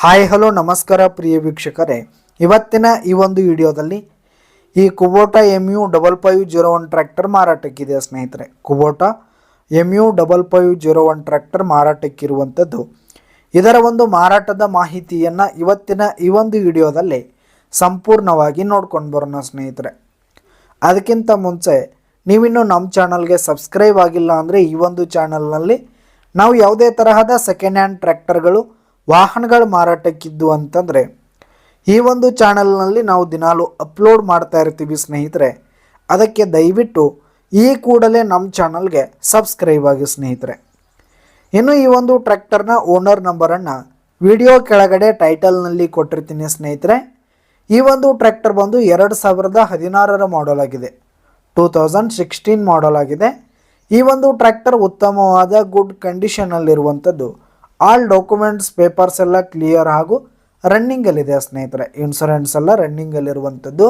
Hi hello ನಮಸ್ಕಾರ ಪ್ರಿಯ ವೀಕ್ಷಕರೇ, ಇವತ್ತಿನ ಈ ಒಂದು ವಿಡಿಯೋದಲ್ಲಿ ಈ ಕುಬೋಟಾ MU5501 ಟ್ರ್ಯಾಕ್ಟರ್ ಮಾರಾಟಕ್ಕಿದೆ ಸ್ನೇಹಿತರೆ. ಕುಬೋಟಾ MU5501 ಟ್ರ್ಯಾಕ್ಟರ್ ಮಾರಾಟಕ್ಕಿರುವಂಥದ್ದು. ಇದರ ಒಂದು ಮಾರಾಟದ ಮಾಹಿತಿಯನ್ನು ಇವತ್ತಿನ ಈ ಒಂದು ವಿಡಿಯೋದಲ್ಲಿ ಸಂಪೂರ್ಣವಾಗಿ ನೋಡ್ಕೊಂಡು ಬರೋಣ ಸ್ನೇಹಿತರೆ. ಅದಕ್ಕಿಂತ ಮುಂಚೆ ನೀವಿನ್ನೂ ನಮ್ಮ ಚಾನಲ್ಗೆ ಸಬ್ಸ್ಕ್ರೈಬ್ ಆಗಿಲ್ಲ ಅಂದರೆ ಈ ಒಂದು ಚಾನಲ್ನಲ್ಲಿ ನಾವು ಯಾವುದೇ ತರಹದ ಸೆಕೆಂಡ್ ಹ್ಯಾಂಡ್ ಟ್ರ್ಯಾಕ್ಟರ್ಗಳು ವಾಹನಗಳು ಮಾರಾಟಕ್ಕಿದ್ದು ಅಂತಂದರೆ ಈ ಒಂದು ಚಾನಲ್ನಲ್ಲಿ ನಾವು ದಿನಾಲು ಅಪ್ಲೋಡ್ ಮಾಡ್ತಾ ಇರ್ತೀವಿ ಸ್ನೇಹಿತರೆ. ಅದಕ್ಕೆ ದಯವಿಟ್ಟು ಈ ಕೂಡಲೇ ನಮ್ಮ ಚಾನಲ್ಗೆ ಸಬ್ಸ್ಕ್ರೈಬ್ ಆಗಿ ಸ್ನೇಹಿತರೆ. ಇನ್ನು ಈ ಒಂದು ಟ್ರ್ಯಾಕ್ಟರ್ನ ಓನರ್ ನಂಬರನ್ನು ವಿಡಿಯೋ ಕೆಳಗಡೆ ಟೈಟಲ್ನಲ್ಲಿ ಕೊಟ್ಟಿರ್ತೀನಿ ಸ್ನೇಹಿತರೆ. ಈ ಒಂದು ಟ್ರ್ಯಾಕ್ಟರ್ ಬಂದು 2016ರ ಮಾಡಲ್ ಆಗಿದೆ, 2016 ಮಾಡಲ್ ಆಗಿದೆ. ಈ ಒಂದು ಟ್ರ್ಯಾಕ್ಟರ್ ಉತ್ತಮವಾದ ಗುಡ್ ಕಂಡೀಷನಲ್ಲಿರುವಂಥದ್ದು. ಆಲ್ ಡಾಕ್ಯುಮೆಂಟ್ಸ್ ಪೇಪರ್ಸ್ ಎಲ್ಲ ಕ್ಲಿಯರ್ ಹಾಗೂ ರನ್ನಿಂಗಲ್ಲಿದೆ ಸ್ನೇಹಿತರೆ. ಇನ್ಶೂರೆನ್ಸ್ ಎಲ್ಲ ರನ್ನಿಂಗಲ್ಲಿರುವಂಥದ್ದು.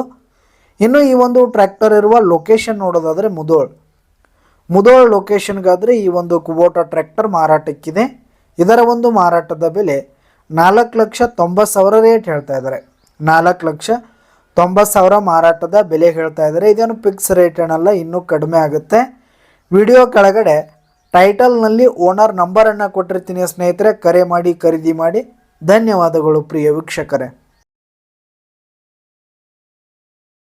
ಇನ್ನು ಈ ಒಂದು ಟ್ರ್ಯಾಕ್ಟರ್ ಇರುವ ಲೊಕೇಶನ್ ನೋಡೋದಾದರೆ ಮುದೋಳ್ ಲೊಕೇಶನ್ಗಾದರೆ ಈ ಒಂದು ಕುಬೋಟಾ ಟ್ರ್ಯಾಕ್ಟರ್ ಮಾರಾಟಕ್ಕಿದೆ. ಇದರ ಒಂದು ಮಾರಾಟದ ಬೆಲೆ 4,90,000 ರೇಟ್ ಹೇಳ್ತಾ ಇದ್ದಾರೆ. 4,90,000 ಮಾರಾಟದ ಬೆಲೆ ಹೇಳ್ತಾ ಇದ್ದಾರೆ. ಇದೇನು ಫಿಕ್ಸ್ ರೇಟ್ ಏನಲ್ಲ, ಇನ್ನೂ ಕಡಿಮೆ ಆಗುತ್ತೆ. ವಿಡಿಯೋ ಕೆಳಗಡೆ ಟೈಟಲ್ನಲ್ಲಿ ಓನರ್ ನಂಬರನ್ನು ಕೊಟ್ಟಿರ್ತೀನಿ ಸ್ನೇಹಿತರೆ. ಕರೆ ಮಾಡಿ ಖರೀದಿ ಮಾಡಿ. ಧನ್ಯವಾದಗಳು ಪ್ರಿಯ ವೀಕ್ಷಕರೇ.